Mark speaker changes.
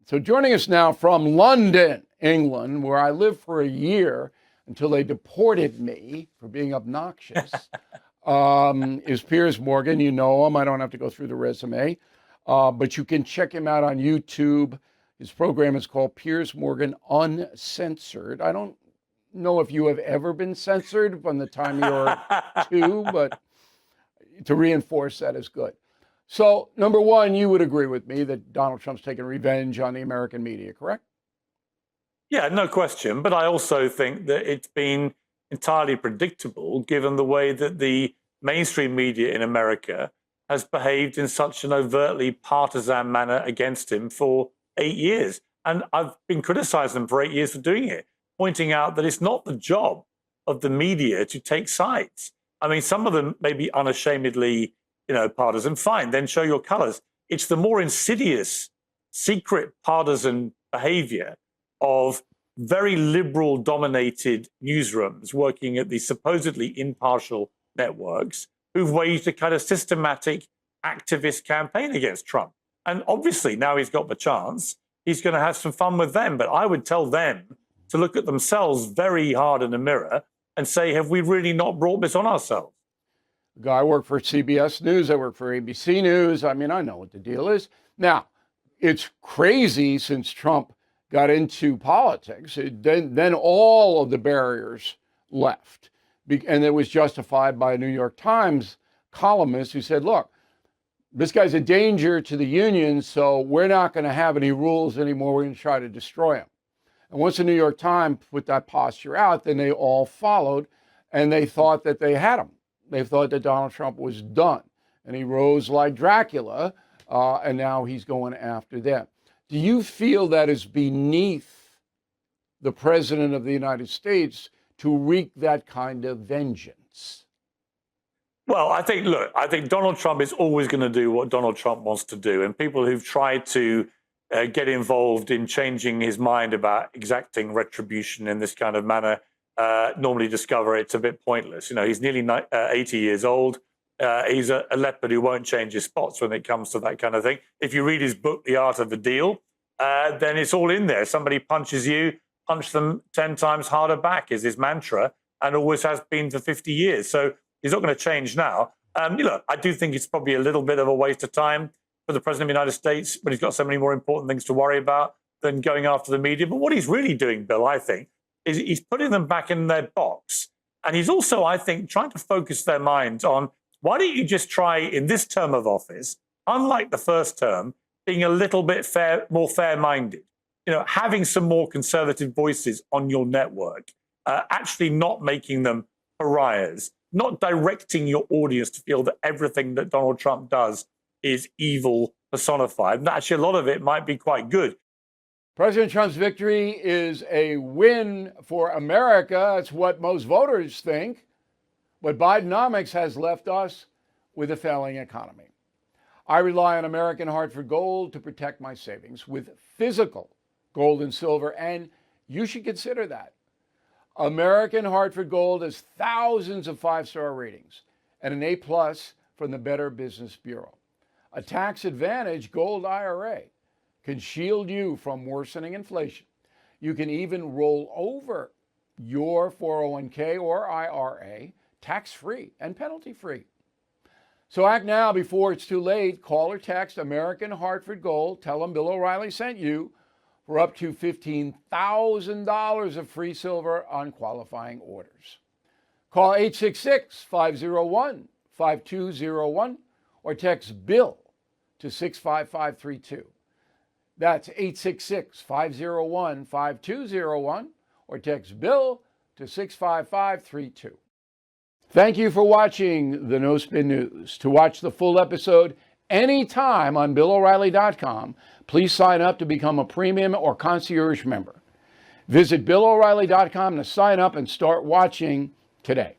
Speaker 1: So joining us now from London, England, where I lived for a year until they deported me for being obnoxious, is Piers Morgan. You know him. I don't have to go through the resume, but you can check him out on YouTube. His program is called Piers Morgan Uncensored. I don't know if you have ever been censored from the time you were 2, but to reinforce that is good. So, number one, you would agree with me that Donald Trump's taking revenge on the American media, correct?
Speaker 2: Yeah, no question. But I also think that it's been entirely predictable given the way that the mainstream media in America has behaved in such an overtly partisan manner against him for 8 years. And I've been criticizing them for 8 years for doing it, pointing out that it's not the job of the media to take sides. I mean, some of them may be unashamedly, partisan. Fine, then show your colors. It's the more insidious, secret partisan behavior of very liberal dominated newsrooms working at these supposedly impartial networks who've waged a kind of systematic activist campaign against Trump. And obviously now he's got the chance, he's going to have some fun with them. But I would tell them to look at themselves very hard in the mirror and say, have we really not brought this on ourselves?
Speaker 1: I work for CBS News. I work for ABC News. I mean, I know what the deal is. Now, it's crazy since Trump got into politics. Then all of the barriers left. And it was justified by a New York Times columnist who said, look, this guy's a danger to the union, so we're not going to have any rules anymore. We're going to try to destroy him. And once the New York Times put that posture out, then they all followed, and they thought that they had him. They thought that Donald Trump was done, and he rose like Dracula, and now he's going after them. Do you feel that is beneath the President of the United States to wreak that kind of vengeance?
Speaker 2: Well, I think Donald Trump is always going to do what Donald Trump wants to do. And people who've tried to get involved in changing his mind about exacting retribution in this kind of manner normally discover it's a bit pointless. He's nearly 80 years old. He's a leopard who won't change his spots when it comes to that kind of thing. If you read his book, The Art of the Deal, then it's all in there. Somebody punches you, punch them 10 times harder back is his mantra, and always has been for 50 years. So he's not going to change now. I do think it's probably a little bit of a waste of time for the President of the United States, but he's got so many more important things to worry about than going after the media. But what he's really doing, Bill, I think, is he's putting them back in their box. And he's also, I think, trying to focus their minds on, why don't you just try in this term of office, unlike the first term, being a little bit more fair-minded, having some more conservative voices on your network, actually not making them pariahs, not directing your audience to feel that everything that Donald Trump does is evil personified. And actually, a lot of it might be quite good.
Speaker 1: President Trump's victory is a win for America. That's what most voters think. But Bidenomics has left us with a failing economy. I rely on American Hartford Gold to protect my savings with physical gold and silver, and you should consider that. American Hartford Gold has thousands of 5-star ratings and an A+ from the Better Business Bureau. A tax-advantaged gold IRA can shield you from worsening inflation. You can even roll over your 401k or IRA tax-free and penalty-free. So act now before it's too late. Call or text American Hartford Gold. Tell them Bill O'Reilly sent you for up to $15,000 of free silver on qualifying orders. Call 866-501-5201 or text Bill to 65532. That's 866-501-5201 or text Bill to 65532. Thank you for watching the No Spin News. To watch the full episode anytime on BillO'Reilly.com, please sign up to become a premium or concierge member. Visit BillO'Reilly.com to sign up and start watching today.